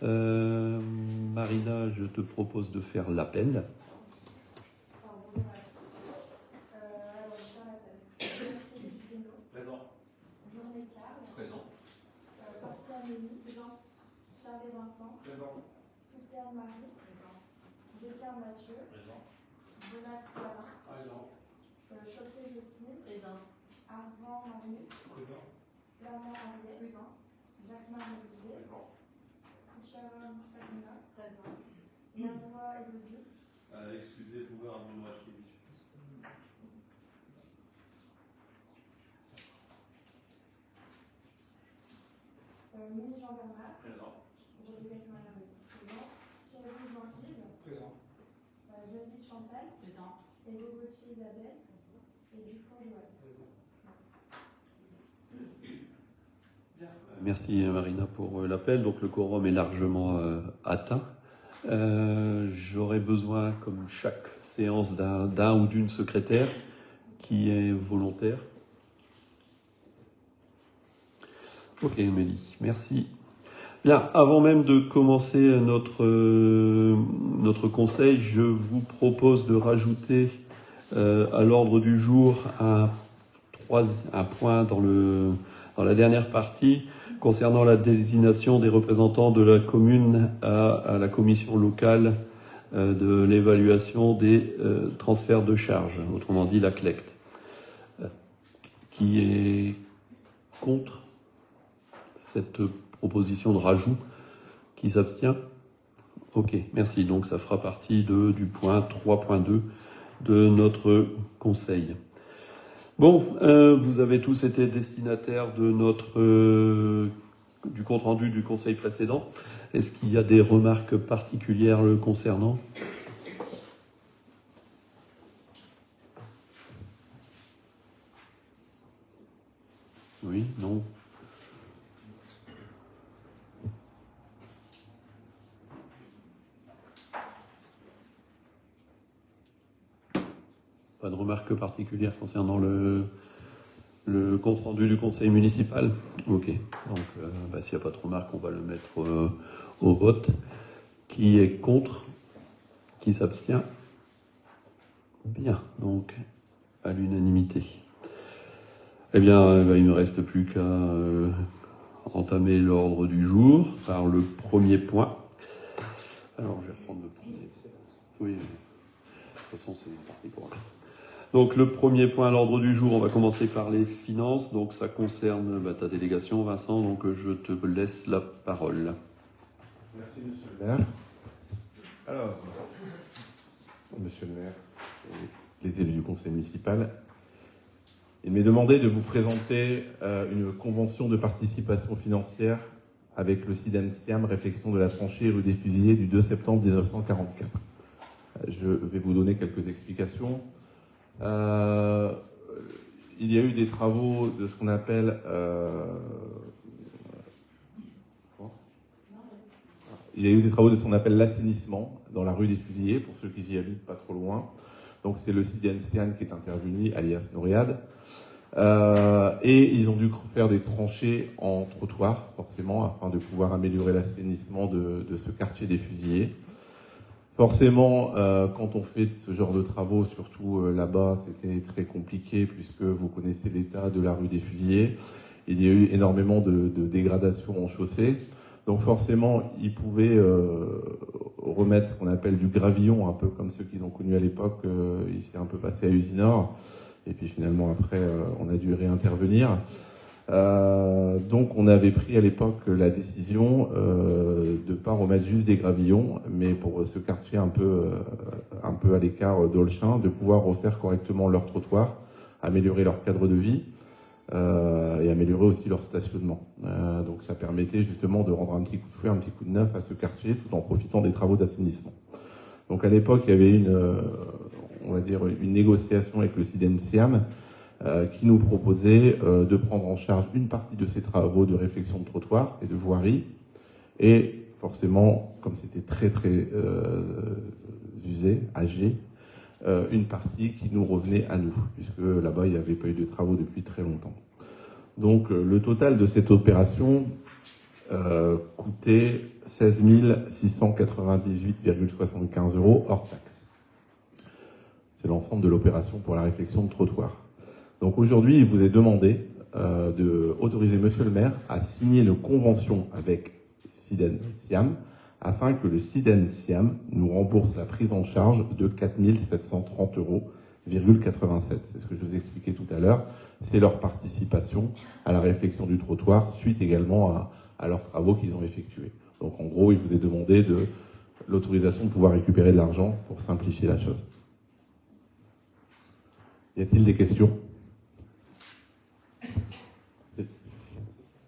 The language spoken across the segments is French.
Marina, je te propose de faire l'appel. Présent. Journée Carle. Présent. Garcia Mélie. Présente. Charles et Vincent. Présent. Soupière Marie. Présent. Descartes Mathieu. Présent. Bonat Alain. Présent. Choquet Jocelyne. Présente. Arvan Marius. Présent. Bernard Ariel. Présent. Jacquemin Olivier. Présent. Kuchara Moussakina. Présent. Lavoie Elodie. Excusez, vous pouvez avoir une voix qui Mini Jean Bernard. Présent. Rodriguez Marie. Présent. Thierry Jean-Yves. Présent. David Chantal. Présent. Et Bogotier Isabelle. Et Dufour Joël. Merci Marina pour l'appel. Donc le quorum est largement atteint. J'aurais besoin, comme chaque séance, d'un ou d'une secrétaire qui est volontaire. Ok, Mélie, merci. Bien, avant même de commencer notre conseil, je vous propose de rajouter à l'ordre du jour un point dans la dernière partie concernant la désignation des représentants de la commune à la commission locale de l'évaluation des transferts de charges, autrement dit la CLECT. Qui est contre cette proposition de rajout? Qui s'abstient? Ok, merci. Donc ça fera partie du point 3.2 de notre conseil. Bon, vous avez tous été destinataires de du compte-rendu du conseil précédent. Est-ce qu'il y a des remarques particulières le concernant? Oui, non? Pas de remarques particulières concernant le compte-rendu du conseil municipal? Ok, donc s'il n'y a pas de remarques, on va le mettre au vote. Qui est contre? Qui s'abstient? Bien, donc à l'unanimité. Eh bien, il ne me reste plus qu'à entamer l'ordre du jour par le premier point. Alors, je vais reprendre le premier. Oui, de toute façon, c'est parti pour un. Donc le premier point à l'ordre du jour, on va commencer par les finances. Donc ça concerne ta délégation, Vincent, donc je te laisse la parole. Merci, monsieur le maire. Alors, monsieur le maire et les élus du conseil municipal, il m'est demandé de vous présenter une convention de participation financière avec le SIDENSIAM, réflexion de la tranchée rue des Fusillés du 2 septembre 1944. Je vais vous donner quelques explications. Il y a eu des travaux de ce qu'on appelle l'assainissement dans la rue des Fusillés, pour ceux qui y habitent pas trop loin. Donc c'est le SIDENSIAN qui est intervenu, alias Nouriad. Et ils ont dû faire des tranchées en trottoir, forcément, afin de pouvoir améliorer l'assainissement de ce quartier des Fusillés. Forcément, quand on fait ce genre de travaux, surtout là-bas, c'était très compliqué puisque vous connaissez l'état de la rue des Fusillés. Il y a eu énormément de dégradation en chaussée. Donc forcément, ils pouvaient remettre ce qu'on appelle du gravillon, un peu comme ceux qu'ils ont connus à l'époque. Il s'est un peu passé à Usinor. Et puis finalement, après, on a dû réintervenir. Donc on avait pris à l'époque la décision de ne pas remettre juste des gravillons, mais pour ce quartier un peu à l'écart d'Olchin, de pouvoir refaire correctement leur trottoir, améliorer leur cadre de vie et améliorer aussi leur stationnement. Donc ça permettait justement de rendre un petit coup de fouet, un petit coup de neuf à ce quartier, tout en profitant des travaux d'assainissement. Donc à l'époque, il y avait une négociation avec le SIDENSIAM qui nous proposait de prendre en charge une partie de ces travaux de réflexion de trottoir et de voirie. Et forcément, comme c'était très très usé, âgé, une partie qui nous revenait à nous, puisque là-bas, il n'y avait pas eu de travaux depuis très longtemps. Donc le total de cette opération coûtait 16 698,75 € hors taxe. C'est l'ensemble de l'opération pour la réfection de trottoir. Donc aujourd'hui, il vous est demandé d'autoriser Monsieur le maire à signer une convention avec SIDEN-SIAM afin que le SIDEN-SIAM nous rembourse la prise en charge de 4 730,87 €. C'est ce que je vous ai expliqué tout à l'heure. C'est leur participation à la réfection du trottoir suite également à leurs travaux qu'ils ont effectués. Donc en gros, il vous est demandé de l'autorisation de pouvoir récupérer de l'argent pour simplifier la chose. Y a-t-il des questions?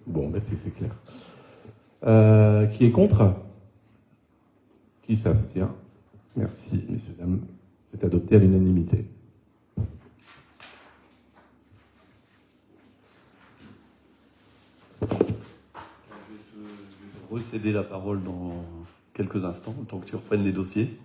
Bon, merci, c'est clair. Qui est contre? Qui s'abstient? Merci, messieurs, dames. C'est adopté à l'unanimité. Je vais te recéder la parole dans quelques instants, le temps que tu reprennes les dossiers.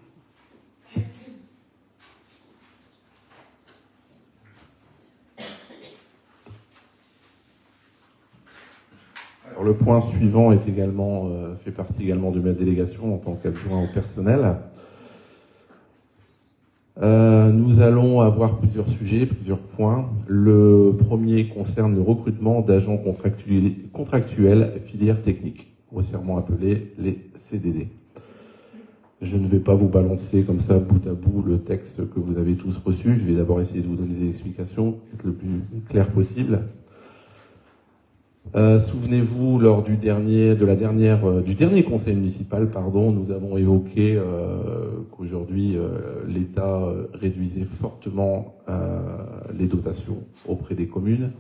Alors, le point suivant est également, fait partie également de ma délégation en tant qu'adjoint au personnel. Nous allons avoir plusieurs sujets, plusieurs points. Le premier concerne le recrutement d'agents contractuels filière technique, grossièrement appelés les CDD. Je ne vais pas vous balancer comme ça bout à bout le texte que vous avez tous reçu. Je vais d'abord essayer de vous donner des explications, être le plus clair possible. Souvenez-vous, lors du dernier conseil municipal, nous avons évoqué qu'aujourd'hui l'État réduisait fortement les dotations auprès des communes,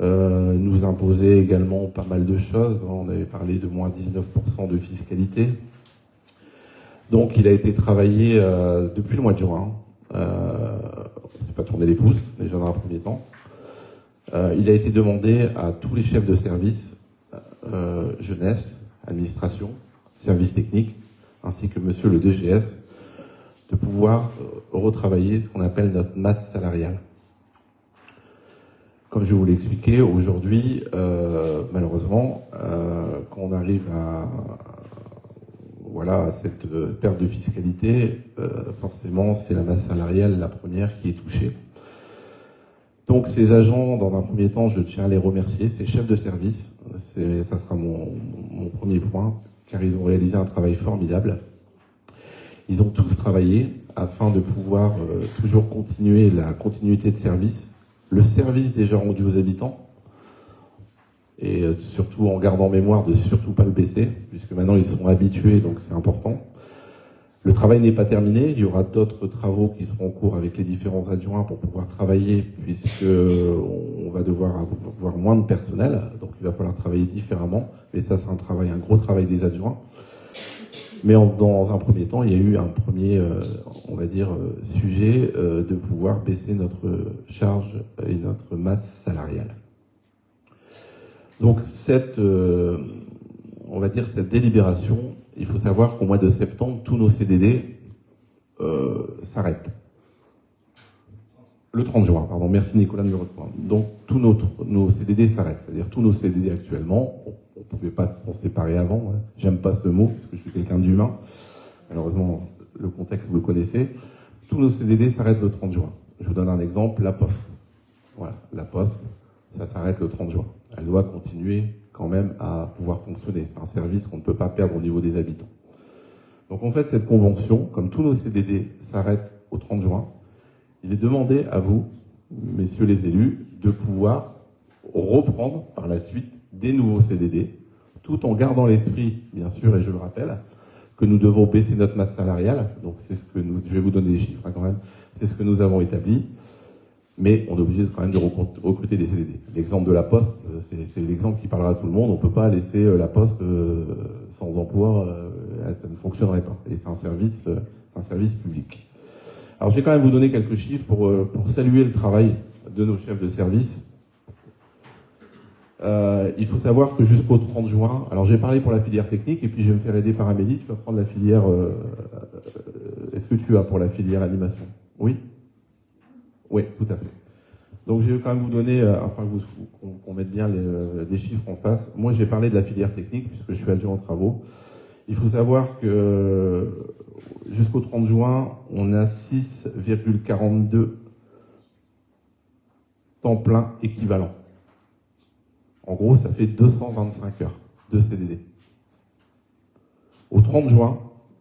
nous imposait également pas mal de choses. On avait parlé de moins 19% de fiscalité. Donc il a été travaillé depuis le mois de juin. On ne s'est pas tourné les pouces, déjà dans un premier temps. Il a été demandé à tous les chefs de service, jeunesse, administration, services techniques, ainsi que monsieur le DGS, de pouvoir retravailler ce qu'on appelle notre masse salariale. Comme je vous l'ai expliqué, aujourd'hui, malheureusement, quand on arrive à cette perte de fiscalité, forcément, c'est la masse salariale la première qui est touchée. Donc ces agents, dans un premier temps, je tiens à les remercier, ces chefs de service, ça sera mon premier point, car ils ont réalisé un travail formidable. Ils ont tous travaillé afin de pouvoir toujours continuer la continuité de service, le service déjà rendu aux habitants, et surtout en gardant en mémoire de surtout pas le baisser, puisque maintenant ils sont habitués, donc c'est important. Le travail n'est pas terminé, il y aura d'autres travaux qui seront en cours avec les différents adjoints pour pouvoir travailler, puisque on va devoir avoir moins de personnel, donc il va falloir travailler différemment, mais ça c'est un gros travail des adjoints. Mais dans un premier temps, il y a eu un premier, sujet de pouvoir baisser notre charge et notre masse salariale. Donc cette délibération, il faut savoir qu'au mois de septembre, tous nos CDD s'arrêtent. Le 30 juin, pardon, merci Nicolas de me reprendre. Donc tous nos CDD s'arrêtent, c'est-à-dire tous nos CDD actuellement, on ne pouvait pas s'en séparer avant, hein. J'aime pas ce mot, parce que je suis quelqu'un d'humain, malheureusement le contexte vous le connaissez. Tous nos CDD s'arrêtent le 30 juin. Je vous donne un exemple, la Poste. Voilà, la Poste, ça s'arrête le 30 juin. Elle doit continuer quand même à pouvoir fonctionner. C'est un service qu'on ne peut pas perdre au niveau des habitants. Donc en fait, cette convention, comme tous nos CDD s'arrêtent au 30 juin, il est demandé à vous, messieurs les élus, de pouvoir reprendre par la suite des nouveaux CDD, tout en gardant l'esprit, bien sûr, et je le rappelle, que nous devons baisser notre masse salariale. Donc c'est ce que je vais vous donner des chiffres quand même, c'est ce que nous avons établi. Mais on est obligé quand même de recruter des CDD. L'exemple de la Poste, c'est l'exemple qui parlera à tout le monde. On ne peut pas laisser la Poste sans emploi, ça ne fonctionnerait pas. Et c'est un service public. Alors je vais quand même vous donner quelques chiffres pour saluer le travail de nos chefs de service. Il faut savoir que jusqu'au 30 juin, alors j'ai parlé pour la filière technique et puis je vais me faire aider par Amélie. Tu vas prendre la filière, est-ce que tu as pour la filière animation? Oui? Oui, tout à fait. Donc je vais quand même vous donner, afin qu'on mette bien des chiffres en face. Moi j'ai parlé de la filière technique puisque je suis adjoint aux travaux. Il faut savoir que jusqu'au 30 juin, on a 6,42 temps plein équivalent. En gros, ça fait 225 heures de CDD. Au 30 juin,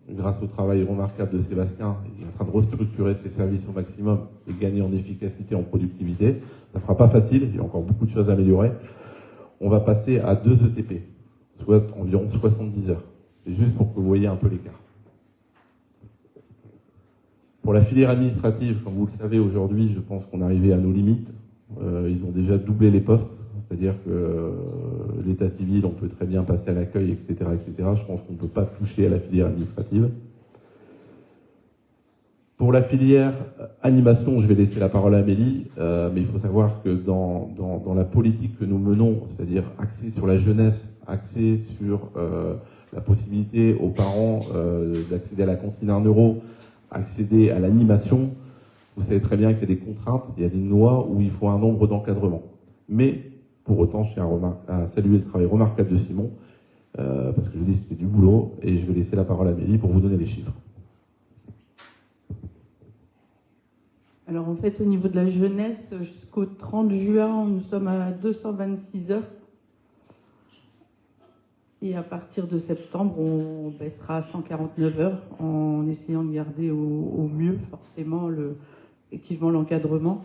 grâce au travail remarquable de Sébastien, il est en train de restructurer ses services au maximum et gagner en efficacité, en productivité. Ça ne sera pas facile, il y a encore beaucoup de choses à améliorer. On va passer à 2 ETP, soit environ 70 heures. C'est juste pour que vous voyez un peu l'écart. Pour la filière administrative, comme vous le savez aujourd'hui, je pense qu'on est arrivé à nos limites. Ils ont déjà doublé les postes, c'est-à-dire que l'état civil, on peut très bien passer à l'accueil, etc., etc. Je pense qu'on ne peut pas toucher à la filière administrative. Pour la filière animation, je vais laisser la parole à Amélie, mais il faut savoir que dans la politique que nous menons, c'est-à-dire axée sur la jeunesse, axée sur la possibilité aux parents d'accéder à la cantine à 1 euro, accéder à l'animation, vous savez très bien qu'il y a des contraintes, il y a des lois où il faut un nombre d'encadrements. Mais pour autant, je tiens à saluer le travail remarquable de Simon, parce que je dis que c'était du boulot, et je vais laisser la parole à Amélie pour vous donner les chiffres. Alors en fait, au niveau de la jeunesse, jusqu'au 30 juin, nous sommes à 226 heures. Et à partir de septembre, on baissera à 149 heures en essayant de garder au mieux, forcément, effectivement, l'encadrement.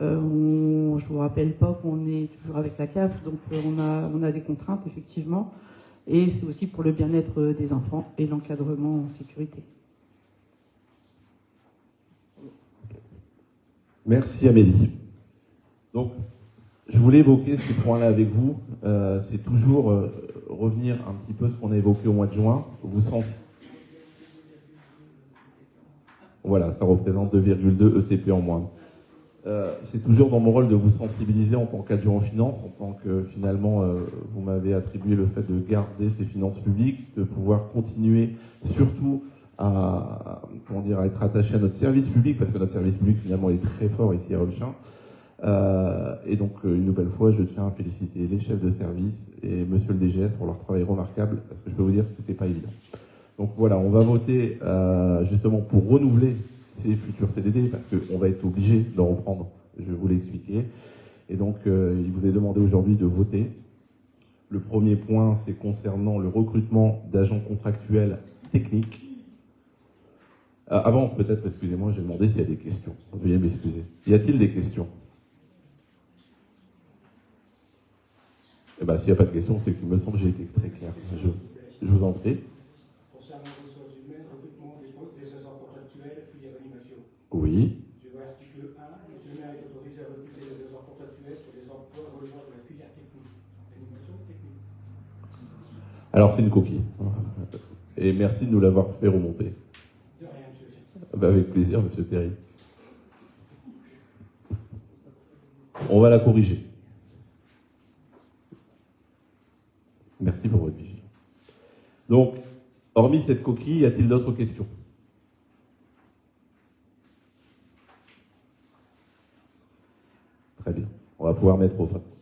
Je ne vous rappelle pas qu'on est toujours avec la CAF, donc on a des contraintes, effectivement. Et c'est aussi pour le bien-être des enfants et l'encadrement en sécurité. Merci Amélie. Donc, je voulais évoquer ces points-là avec vous. C'est toujours revenir un petit peu ce qu'on a évoqué au mois de juin. Voilà, ça représente 2,2 ETP en moins. C'est toujours dans mon rôle de vous sensibiliser en tant qu'adjoint en finance, en tant que finalement vous m'avez attribué le fait de garder ces finances publiques, de pouvoir continuer surtout à être attaché à notre service public, parce que notre service public finalement est très fort ici à Olchin. Et donc une nouvelle fois, je tiens à féliciter les chefs de service et monsieur le DGS pour leur travail remarquable, parce que je peux vous dire que c'était pas évident. Donc voilà, on va voter justement pour renouveler ces futurs CDD, parce qu'on va être obligé d'en reprendre, je vais vous l'expliquer. Et donc il vous est demandé aujourd'hui de voter. Le premier point, c'est concernant le recrutement d'agents contractuels techniques. Avant, peut-être, excusez-moi, j'ai demandé s'il y a des questions. Veuillez m'excuser. Y a-t-il des questions? Eh bien, s'il n'y a pas de questions, c'est qu'il me semble que j'ai été très clair. Je vous en prie. Concernant les ressources humaines, recrutement des agents contractuels, filière animation. Oui. Je vois article 1, le maire est autorisé à recruter des agents contractuels pour des emplois rejoindre la filière technique. Animation technique. Alors, c'est une coquille. Et merci de nous l'avoir fait remonter. De rien, monsieur. Avec plaisir, monsieur Perry. On va la corriger. Merci pour votre vigilance. Donc, hormis cette coquille, y a-t-il d'autres questions? Très bien. On va pouvoir mettre au vote.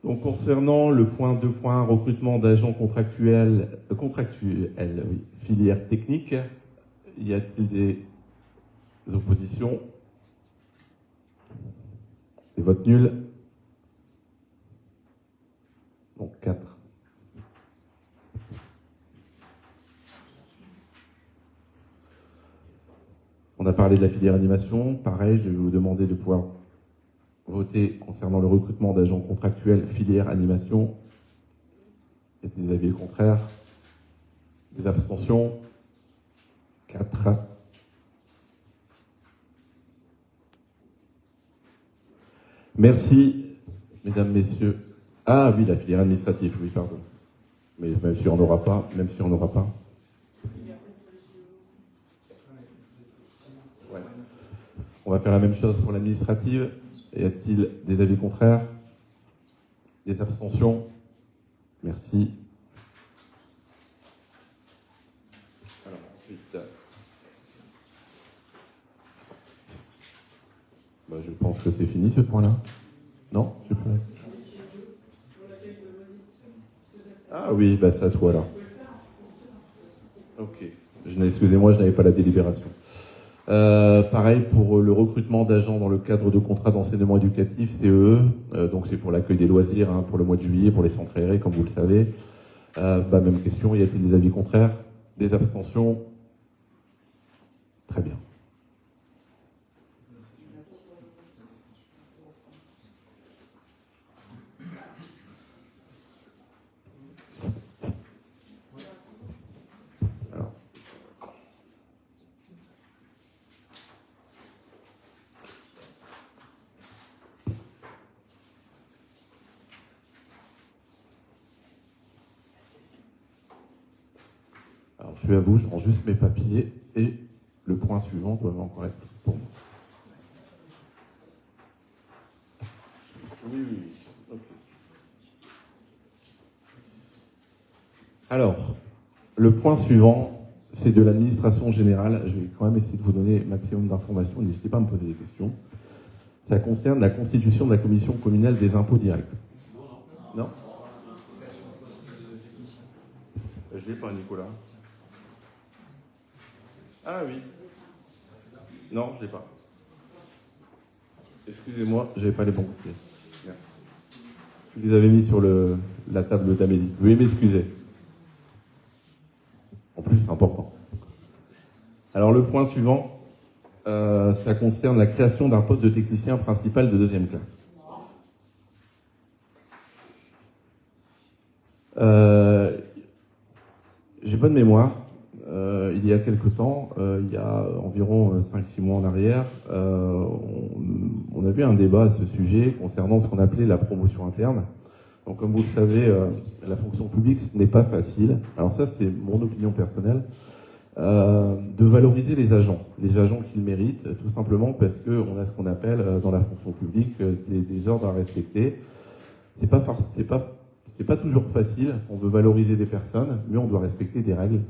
Donc, concernant le point 2.1, recrutement d'agents contractuels, oui, filière technique, y a-t-il des oppositions? Des votes nuls? Donc 4. On a parlé de la filière animation. Pareil, je vais vous demander de pouvoir voter concernant le recrutement d'agents contractuels filière animation. Y a-t-il des avis contraires? Des abstentions? 4. Merci, mesdames, messieurs. Ah oui, la filière administrative, oui, pardon. Mais même si on n'aura pas, Ouais. On va faire la même chose pour l'administrative. Y a-t-il des avis contraires? Des abstentions? Merci. Alors ensuite, Bah, je pense que c'est fini ce point-là. Non, je peux. Ah oui, bah c'est à toi là. Ok. Excusez-moi, je n'avais pas la délibération. Pareil pour le recrutement d'agents dans le cadre de contrats d'enseignement éducatif, CEE. Donc c'est pour l'accueil des loisirs, hein, pour le mois de juillet, pour les centres aérés, comme vous le savez. Même question, y a-t-il des avis contraires? Des abstentions? Très bien. Alors, je suis à vous, je rends juste mes papiers et le point suivant doit encore être pour moi. Oui. Okay. Alors, le point suivant, c'est de l'administration générale. Je vais quand même essayer de vous donner le maximum d'informations. N'hésitez pas à me poser des questions. Ça concerne la constitution de la commission communale des impôts directs. Non? Je l'ai pas, Nicolas. Ah oui. Non, je l'ai pas. Excusez-moi, j'avais pas les bons papiers. Je les avais mis sur la table d'Amélie. Veuillez m'excuser. En plus, c'est important. Alors, le point suivant, ça concerne la création d'un poste de technicien principal de 2e classe. J'ai bonne mémoire. Il y a quelque temps, il y a environ 5-6 mois en arrière, on a vu un débat à ce sujet concernant ce qu'on appelait la promotion interne. Donc comme vous le savez, la fonction publique, ce n'est pas facile. Alors ça, c'est mon opinion personnelle, de valoriser les agents qu'ils méritent, tout simplement parce qu'on a ce qu'on appelle dans la fonction publique des ordres à respecter. C'est pas toujours facile, on veut valoriser des personnes, mais on doit respecter des règles.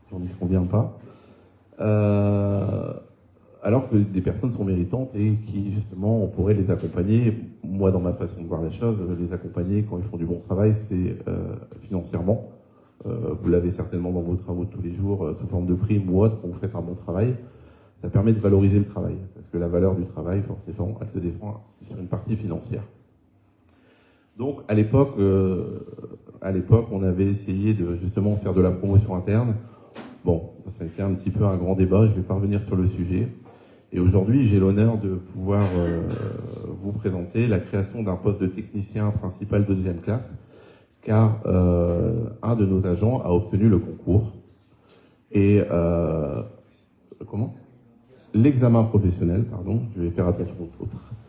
J'en dis ce qu'on vient pas. Alors que des personnes sont méritantes et qui, justement, on pourrait les accompagner. Moi, dans ma façon de voir la chose, les accompagner quand ils font du bon travail, c'est financièrement. Vous l'avez certainement dans vos travaux de tous les jours, sous forme de prime ou autre, quand vous faites un bon travail. Ça permet de valoriser le travail. Parce que la valeur du travail, forcément, elle se défend sur une partie financière. Donc, à l'époque, on avait essayé de, justement, faire de la promotion interne. Bon, ça a été un petit peu un grand débat, je ne vais pas revenir sur le sujet. Et aujourd'hui, j'ai l'honneur de pouvoir vous présenter la création d'un poste de technicien principal de 2e classe, car un de nos agents a obtenu le concours. Et l'examen professionnel, pardon, je vais faire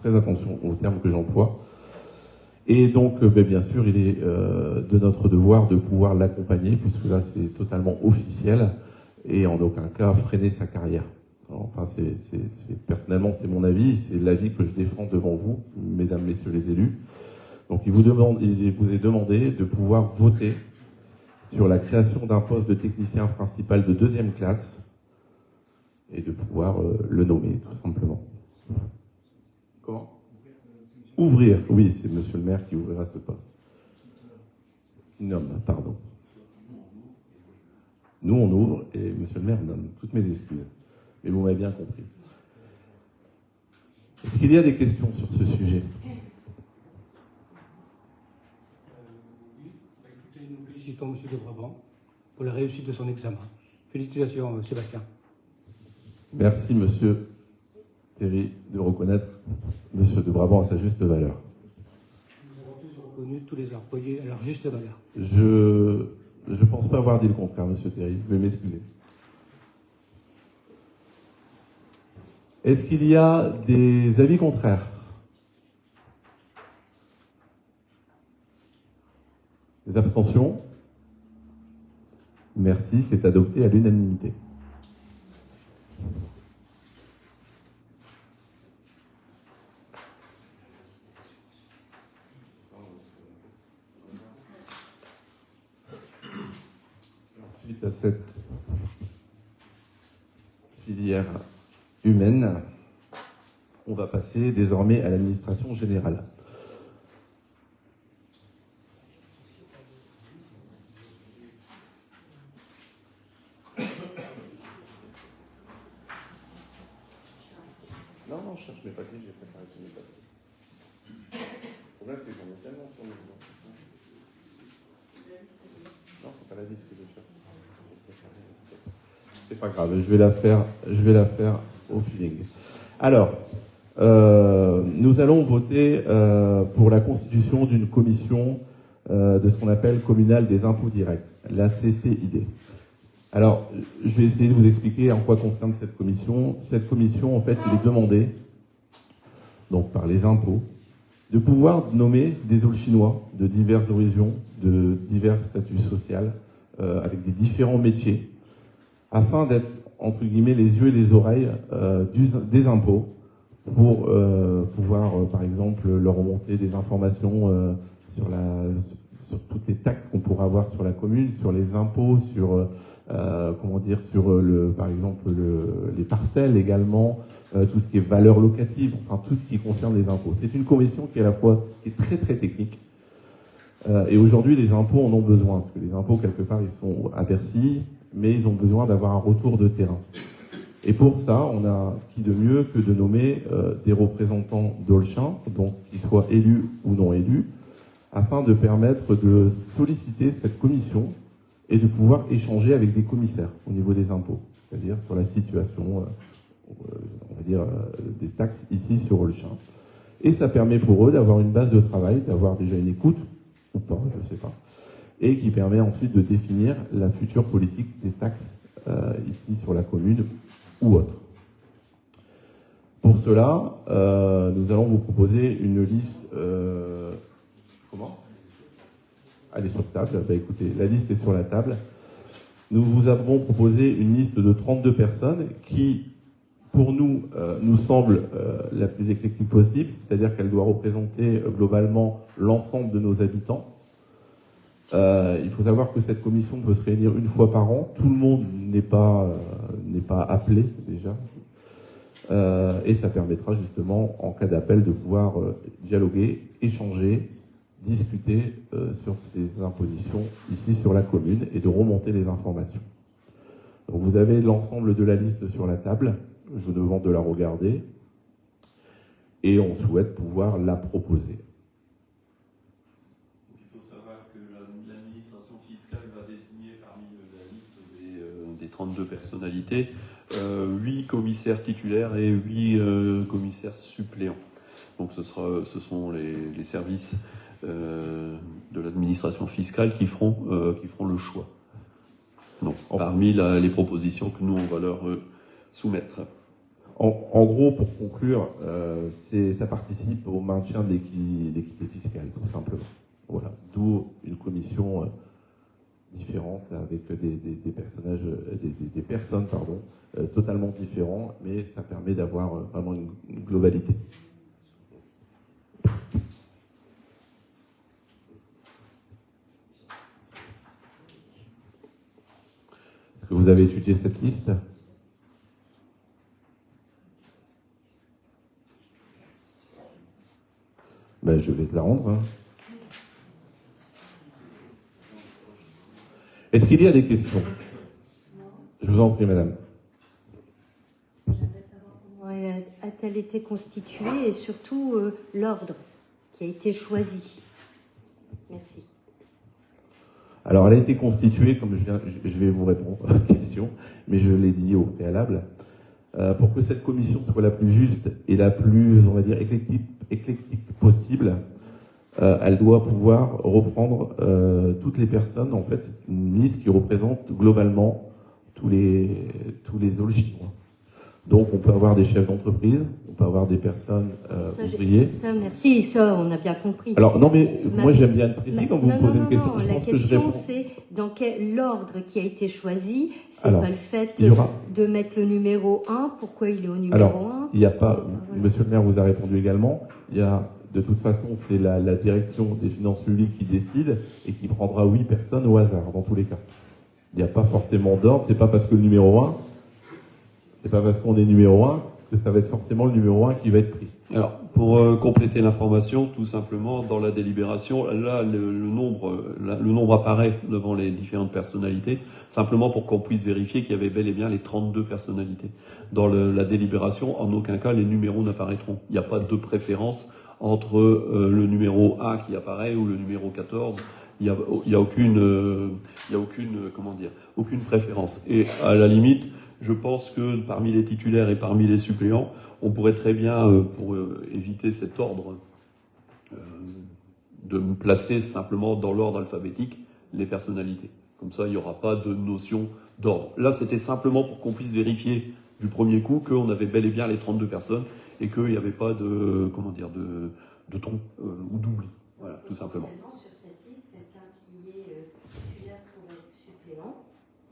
très attention aux termes que j'emploie. Et donc, bien sûr, il est de notre devoir de pouvoir l'accompagner, puisque là, c'est totalement officiel, et en aucun cas freiner sa carrière. Enfin, personnellement, c'est mon avis, c'est l'avis que je défends devant vous, mesdames, messieurs les élus. Donc, il vous est demandé de pouvoir voter sur la création d'un poste de technicien principal de 2e classe, et de pouvoir le nommer, tout simplement. Comment ? Ouvrir, oui, c'est monsieur le maire qui ouvrira ce poste. Nomme, pardon. Nous, on ouvre et monsieur le maire nomme. Toutes mes excuses. Mais vous m'avez bien compris. Est-ce qu'il y a des questions sur ce sujet ? Oui, écoutez, nous félicitons M. de Brabant pour la réussite de son examen. Félicitations, Sébastien. Merci, monsieur Théry, de reconnaître monsieur de Brabant à sa juste valeur. Nous avons tous reconnu tous les employés à leur juste valeur. Je ne pense pas avoir dit le contraire, monsieur Théry. Je vais m'excuser. Est-ce qu'il y a des avis contraires ? Des abstentions ? Merci, c'est adopté à l'unanimité. Suite à cette filière humaine, on va passer désormais à l'administration générale. Non, je cherche mes papiers, j'ai préparé tous mes papiers. Le problème, c'est que j'en ai tellement sur mes doigts. Non, c'est pas la liste que je cherche. C'est pas grave, je vais la faire au feeling. Alors, nous allons voter pour la constitution d'une commission de ce qu'on appelle communale des impôts directs, la CCID. Alors, je vais essayer de vous expliquer en quoi concerne cette commission. Cette commission, en fait, il est demandé, donc par les impôts, de pouvoir nommer des Aulchinois de diverses origines, de divers statuts sociaux, avec des différents métiers, afin d'être, entre guillemets, les yeux et les oreilles des impôts, pour pouvoir, par exemple, leur remonter des informations sur toutes les taxes qu'on pourra avoir sur la commune, sur les impôts, sur par exemple les parcelles également, tout ce qui est valeur locative, enfin tout ce qui concerne les impôts. C'est une commission qui est à la fois très très technique, et aujourd'hui les impôts en ont besoin, parce que les impôts quelque part ils sont à Bercy, mais ils ont besoin d'avoir un retour de terrain. Et pour ça, on a qui de mieux que de nommer des représentants d'Aulchin, donc qu'ils soient élus ou non élus, afin de permettre de solliciter cette commission et de pouvoir échanger avec des commissaires au niveau des impôts, c'est-à-dire sur la situation, on va dire, des taxes ici sur Aulchin. Et ça permet pour eux d'avoir une base de travail, d'avoir déjà une écoute, ou pas, je ne sais pas, et qui permet ensuite de définir la future politique des taxes ici sur la commune ou autre. Pour cela, nous allons vous proposer une liste... comment ? Elle est sur la table. Écoutez, la liste est sur la table. Nous vous avons proposé une liste de 32 personnes qui, pour nous, nous semble la plus éclectique possible, c'est-à-dire qu'elle doit représenter globalement l'ensemble de nos habitants. Il faut savoir que cette commission peut se réunir une fois par an. Tout le monde n'est pas appelé déjà. Et ça permettra justement, en cas d'appel, de pouvoir dialoguer, échanger, discuter sur ces impositions ici sur la commune et de remonter les informations. Donc vous avez l'ensemble de la liste sur la table. Je vous demande de la regarder. Et on souhaite pouvoir la proposer. Il faut savoir que l'administration fiscale va désigner parmi la liste des 32 personnalités 8 commissaires titulaires et 8 commissaires suppléants. Donc ce sont les services de l'administration fiscale qui feront le choix. Donc, parmi les propositions que nous on va leur soumettre. En gros, pour conclure, ça participe au maintien de l'équité fiscale, tout simplement. Voilà. D'où une commission différente avec des personnes totalement différentes, mais ça permet d'avoir vraiment une globalité. Est-ce que vous avez étudié cette liste ? Ben, je vais te la rendre. Est-ce qu'il y a des questions ? Je vous en prie, madame. J'aimerais savoir comment a-t-elle été constituée et surtout l'ordre qui a été choisi. Merci. Alors, elle a été constituée, comme je vais vous répondre à votre question, mais je l'ai dit au préalable, pour que cette commission soit la plus juste et la plus, on va dire, éclectique possible. Elle doit pouvoir reprendre toutes les personnes, en fait, une liste qui représente globalement tous les Aulchinois. Donc, on peut avoir des chefs d'entreprise, on peut avoir des personnes ouvriers. Ça, merci, ça, on a bien compris. Alors, non, mais moi, j'aime bien être précis quand vous me posez une question. Non, je la pense que je réponds. question, c'est dans quel ordre qui a été choisi. C'est Alors, pas le fait de mettre le numéro 1. Pourquoi il est au numéro 1 il n'y a pas... Monsieur le maire vous a répondu également. Il y a... De toute façon, c'est la direction des finances publiques qui décide et qui prendra 8 personnes au hasard, dans tous les cas. Il n'y a pas forcément d'ordre, c'est pas parce que le numéro 1, c'est pas parce qu'on est numéro 1 que ça va être forcément le numéro 1 qui va être pris. Alors, pour compléter l'information, tout simplement, dans la délibération, là, le nombre apparaît devant les différentes personnalités, simplement pour qu'on puisse vérifier qu'il y avait bel et bien les 32 personnalités. Dans la délibération, en aucun cas, les numéros n'apparaîtront. Il n'y a pas de préférence entre le numéro 1 qui apparaît ou le numéro 14. Il y a aucune préférence. Et à la limite, je pense que parmi les titulaires et parmi les suppléants, on pourrait très bien, pour éviter cet ordre, de placer simplement dans l'ordre alphabétique les personnalités. Comme ça, il n'y aura pas de notion d'ordre. Là, c'était simplement pour qu'on puisse vérifier du premier coup qu'on avait bel et bien les 32 personnes et qu'il n'y avait pas de trou ou d'oubli. Voilà, tout simplement. Sur cette liste, quelqu'un qui est titulaire pourrait être suppléant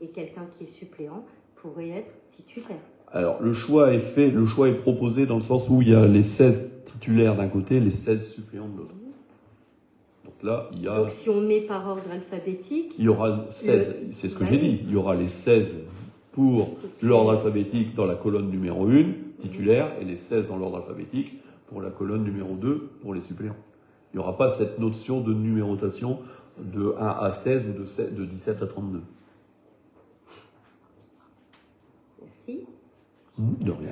et quelqu'un qui est suppléant pourrait être titulaire. Alors, le choix est proposé dans le sens où il y a les 16 titulaires d'un côté, les 16 suppléants de l'autre. Donc là, Donc si on met par ordre alphabétique... Il y aura 16, c'est ce que j'ai dit, il y aura les 16 pour l'ordre alphabétique dans la colonne numéro 1, titulaire, et les 16 dans l'ordre alphabétique pour la colonne numéro 2, pour les suppléants. Il n'y aura pas cette notion de numérotation de 1 à 16 ou de 17 à 32. Merci. De rien.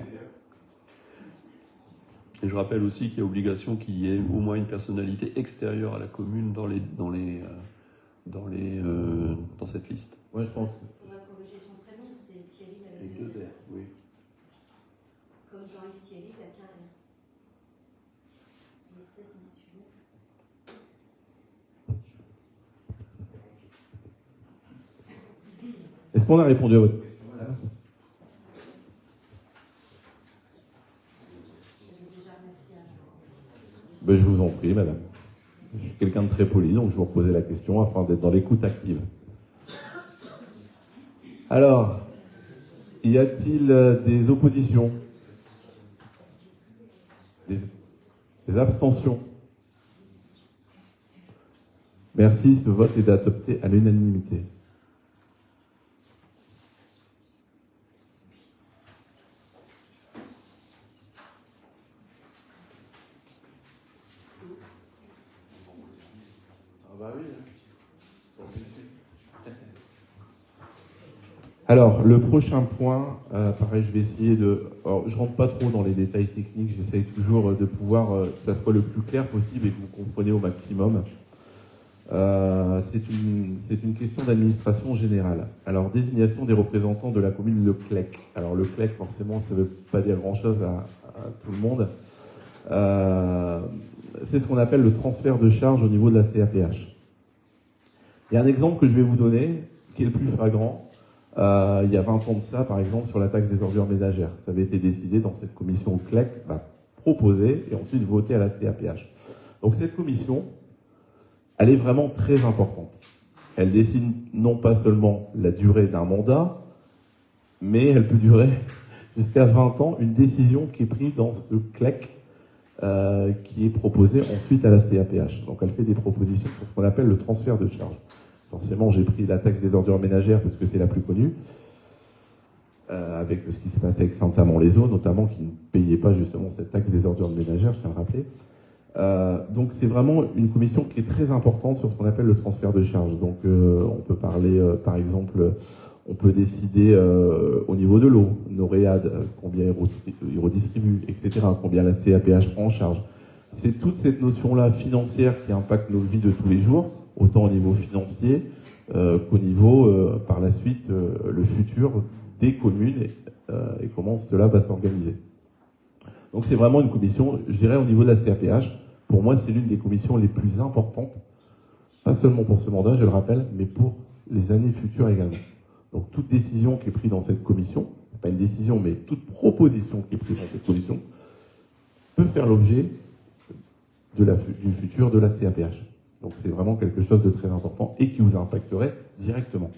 Et je rappelle aussi qu'il y a obligation qu'il y ait au moins une personnalité extérieure à la commune dans cette liste. Ouais, je pense. On va corriger son prénom, c'est Thierry Avec 2 R, oui. Comme Jean-Yves Thierry, la carrière. Les 16 titulaires. Est-ce qu'on a répondu à votre question, madame ? Ben, je vous en prie, madame. Je suis quelqu'un de très poli, donc je vous reposais la question afin d'être dans l'écoute active. Alors, y a-t-il des oppositions ? Des abstentions ? Merci, ce vote est adopté à l'unanimité. Alors, le prochain point, pareil, je vais essayer de... Alors, je rentre pas trop dans les détails techniques, j'essaye toujours de pouvoir que ça soit le plus clair possible et que vous compreniez au maximum. C'est une question d'administration générale. Alors, désignation des représentants de la commune, le CLEC. Alors, le CLEC, forcément, ça ne veut pas dire grand-chose à tout le monde. C'est ce qu'on appelle le transfert de charge au niveau de la CAPH. Il y a un exemple que je vais vous donner, qui est le plus flagrant. Il y a 20 ans de ça, par exemple, sur la taxe des ordures ménagères. Ça avait été décidé dans cette commission CLEC, proposé et ensuite voté à la CAPH. Donc cette commission, elle est vraiment très importante. Elle décide non pas seulement la durée d'un mandat, mais elle peut durer jusqu'à 20 ans, une décision qui est prise dans ce CLEC, qui est proposée ensuite à la CAPH. Donc elle fait des propositions sur ce qu'on appelle le transfert de charge. Forcément, j'ai pris la taxe des ordures ménagères parce que c'est la plus connue, avec ce qui s'est passé avec Saint-Amand-les-Eaux, notamment, qui ne payait pas justement cette taxe des ordures ménagères, je tiens à le rappeler. Donc c'est vraiment une commission qui est très importante sur ce qu'on appelle le transfert de charge. Donc on peut parler, par exemple, on peut décider au niveau de l'eau, Noréade, combien il redistribue, etc., combien la CAPH prend en charge. C'est toute cette notion-là financière qui impacte nos vies de tous les jours, autant au niveau financier qu'au niveau, par la suite, le futur des communes et comment cela va s'organiser. Donc c'est vraiment une commission, je dirais au niveau de la CAPH, pour moi c'est l'une des commissions les plus importantes, pas seulement pour ce mandat, je le rappelle, mais pour les années futures également. Donc toute décision qui est prise dans cette commission, pas une décision, mais toute proposition qui est prise dans cette commission, peut faire l'objet du futur de la CAPH. Donc c'est vraiment quelque chose de très important et qui vous impacterait directement.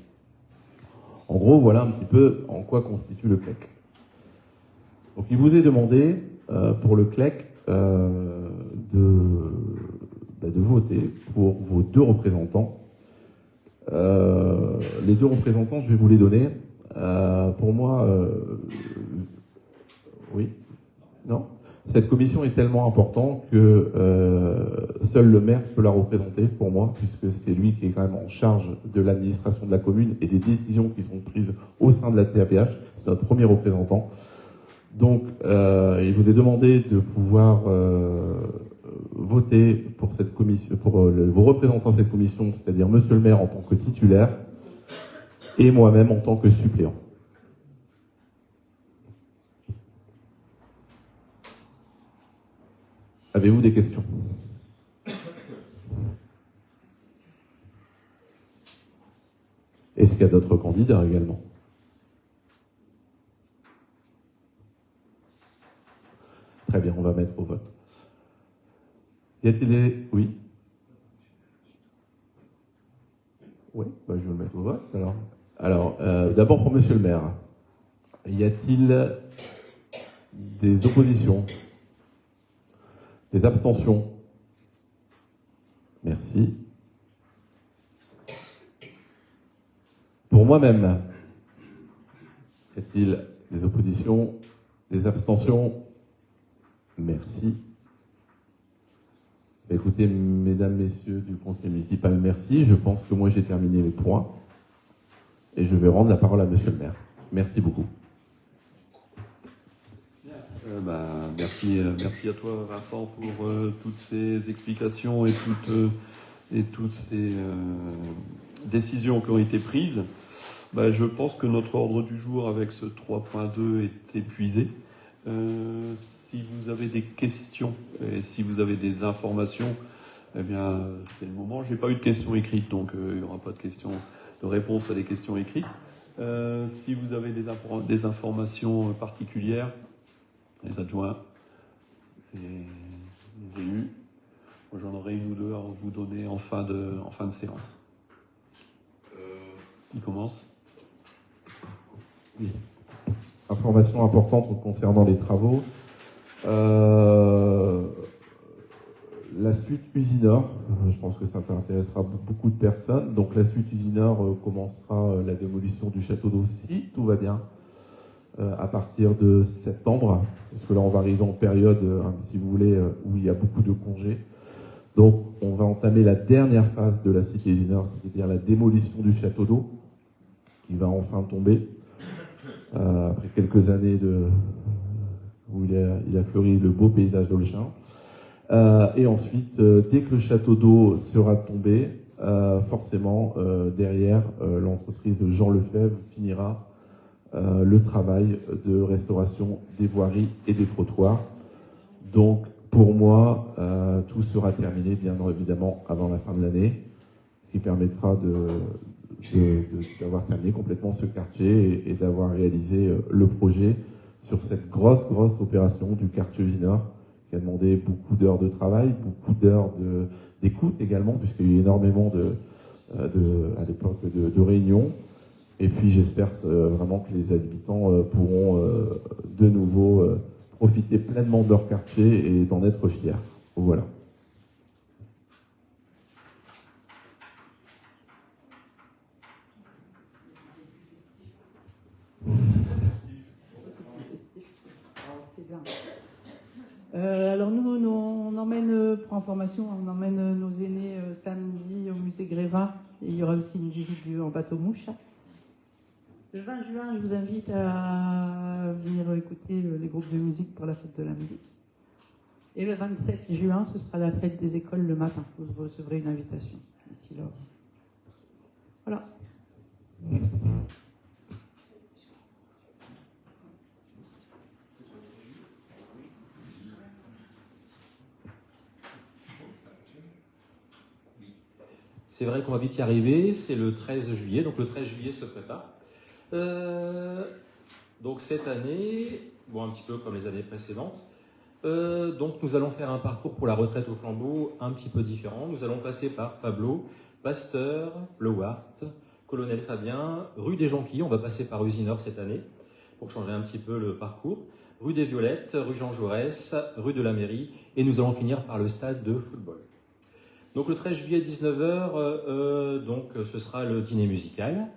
En gros, voilà un petit peu en quoi constitue le CLEC. Donc il vous est demandé pour le CLEC de voter pour vos 2 représentants. Les 2 représentants, je vais vous les donner. Pour moi, oui, Non. Cette commission est tellement importante que seul le maire peut la représenter pour moi, puisque c'est lui qui est quand même en charge de l'administration de la commune et des décisions qui sont prises au sein de la TAPH. C'est notre premier représentant. Donc, il vous est demandé de pouvoir voter pour cette commission, pour vos représentants de cette commission, c'est-à-dire Monsieur le maire en tant que titulaire et moi-même en tant que suppléant. Avez-vous des questions? Est-ce qu'il y a d'autres candidats également? Très bien, on va mettre au vote. Y a-t-il des... Oui. Oui, bah, je vais le mettre au vote alors. Alors, d'abord pour Monsieur le maire. Y a-t-il des oppositions? Des abstentions? Merci. Pour moi-même, y a-t-il des oppositions? Des abstentions? Merci. Écoutez, mesdames, messieurs du conseil municipal, merci. Je pense que moi j'ai terminé mes points. Et je vais rendre la parole à Monsieur le maire. Merci beaucoup. Merci à toi Vincent pour toutes ces explications et toutes ces décisions qui ont été prises. Je pense que notre ordre du jour avec ce 3.2 est épuisé. Si vous avez des questions et si vous avez des informations, eh bien c'est le moment. J'ai pas eu de questions écrites, donc il n'y aura pas de réponse à des questions écrites. Si vous avez des informations particulières, les adjoints, les élus, moi j'en aurai une ou deux à vous donner en fin de séance. Qui commence? Oui. Information importante concernant les travaux. La suite Usinor, je pense que ça intéressera beaucoup de personnes. Donc la suite Usinor commencera la démolition du château d'eau, si tout va bien, à partir de septembre, parce que là on va arriver en période, si vous voulez, où il y a beaucoup de congés. Donc on va entamer la dernière phase de la cité Usinor, c'est-à-dire la démolition du château d'eau, qui va enfin tomber. Après quelques années où il a fleuri le beau paysage d'Olchin. Et ensuite, dès que le château d'eau sera tombé, forcément, derrière, l'entreprise Jean Lefebvre finira le travail de restauration des voiries et des trottoirs. Donc, pour moi, tout sera terminé, bien évidemment, avant la fin de l'année, ce qui permettra d'avoir terminé complètement ce quartier et d'avoir réalisé le projet sur cette grosse opération du quartier Usinor, qui a demandé beaucoup d'heures de travail, beaucoup d'heures d'écoute également, puisqu'il y a eu énormément à l'époque de réunions. Et puis j'espère vraiment que les habitants pourront de nouveau profiter pleinement de leur quartier et d'en être fiers. Voilà. Alors nous, on emmène, pour information, on emmène nos aînés samedi au musée Grévin. Et il y aura aussi une visite en bateau-mouche. Le 20 juin, je vous invite à venir écouter les groupes de musique pour la fête de la musique. Et le 27 juin, ce sera la fête des écoles le matin. Vous recevrez une invitation d'ici là. Voilà. C'est vrai qu'on va vite y arriver, c'est le 13 juillet, donc le 13 juillet se prépare. Donc cette année, un petit peu comme les années précédentes, donc nous allons faire un parcours pour la retraite au flambeau un petit peu différent. Nous allons passer par Pablo, Pasteur, Blowart, Colonel Fabien, rue des Jonquilles, on va passer par Usinor cette année, pour changer un petit peu le parcours, rue des Violettes, rue Jean Jaurès, rue de la Mairie, et nous allons finir par le stade de football. Donc le 13 juillet 19h, donc ce sera le dîner musical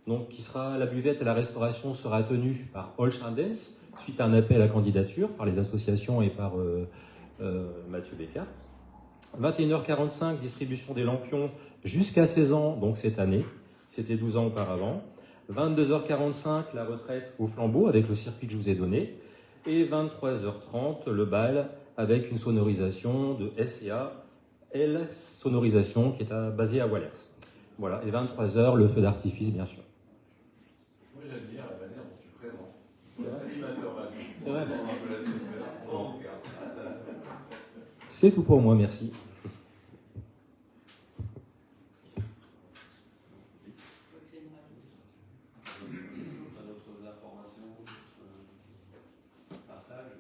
Donc, la buvette et la restauration sera tenue par Holchandens, suite à un appel à candidature par les associations et par Mathieu Bécard. 21h45, distribution des lampions jusqu'à 16 ans, donc cette année. C'était 12 ans auparavant. 22h45, la retraite au flambeau avec le circuit que je vous ai donné. Et 23h30, le bal avec une sonorisation de SCA L Sonorisation qui est basée à Wallers. Voilà, et 23h, le feu d'artifice, bien sûr. Moi, j'aime bien la manière dont tu présentes. L'animateur va un peu l'atmosphère. C'est tout pour moi, merci. D'autres informations, partage.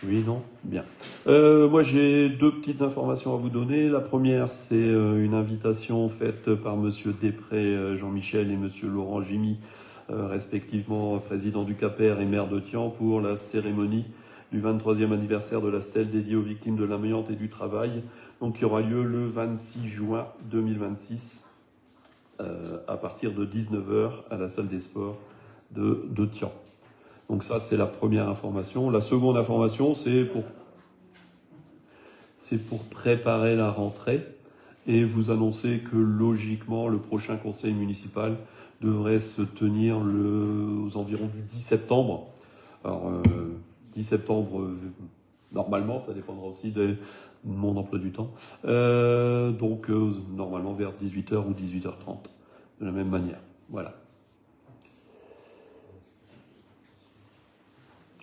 Oui, non? Bien. Moi, j'ai deux petites informations à vous donner. La première, c'est une invitation faite par Monsieur Després Jean-Michel et Monsieur Laurent Gimy, respectivement président du CAPER et maire de Thian, pour la cérémonie du 23e anniversaire de la stèle dédiée aux victimes de l'amiante et du travail, donc qui aura lieu le 26 juin 2026 à partir de 19h à la salle des sports de Thian. Donc ça, c'est la première information. La seconde information, c'est pour préparer la rentrée et vous annoncer que logiquement, le prochain conseil municipal devrait se tenir aux environs du 10 septembre. Alors, 10 septembre, normalement, ça dépendra aussi de mon emploi du temps. Donc, normalement, vers 18h ou 18h30, de la même manière. Voilà.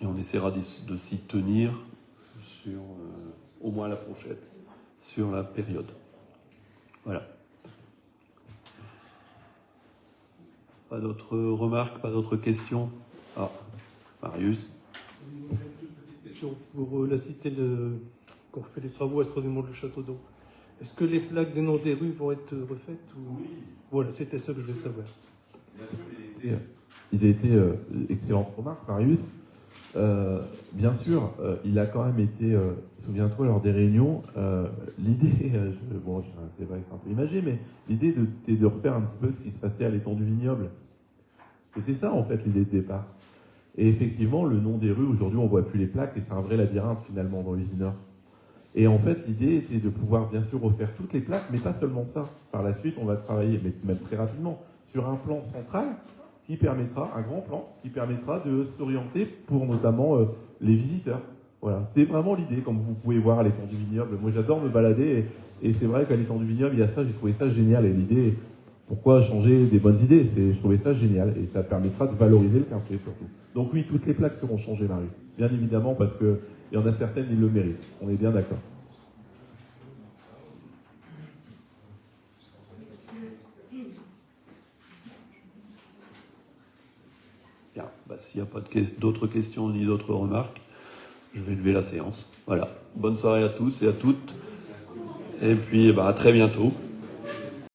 Et on essaiera de s'y tenir sur au moins la fourchette, sur la période. Voilà. Pas d'autres remarques, pas d'autres questions? Ah, Marius. Une petite question pour la cité qu'on fait les travaux à Strasbourg du Château d'Eau. Est-ce que les plaques des noms des rues vont être refaites ou... Oui. Voilà, c'était ça que je voulais savoir. Bien sûr, il a été excellente remarque, Marius. Bien sûr, il a quand même été, souviens-toi, lors des réunions, l'idée, c'est vrai que c'est un peu imagé, mais l'idée était de refaire un petit peu ce qui se passait à l'étang du vignoble. C'était ça, en fait, l'idée de départ. Et effectivement, le nom des rues, aujourd'hui, on ne voit plus les plaques, et c'est un vrai labyrinthe, finalement, dans l'Usineur. Et en fait, l'idée était de pouvoir, bien sûr, refaire toutes les plaques, mais pas seulement ça. Par la suite, on va travailler, mais même très rapidement, sur un plan central, qui permettra, un grand plan, qui permettra de s'orienter pour notamment les visiteurs. Voilà, c'est vraiment l'idée, comme vous pouvez voir à l'étang du vignoble. Moi, j'adore me balader, et c'est vrai qu'à l'étang du vignoble, il y a ça, j'ai trouvé ça génial. Et l'idée, pourquoi changer des bonnes idées? Je trouvais ça génial, et ça permettra de valoriser le quartier, surtout. Donc oui, toutes les plaques seront changées, Marie. Bien évidemment, parce qu'il y en a certaines, ils le méritent. On est bien d'accord. Bien, s'il n'y a pas d'autres questions ni d'autres remarques, je vais lever la séance. Voilà. Bonne soirée à tous et à toutes. Et puis, à très bientôt.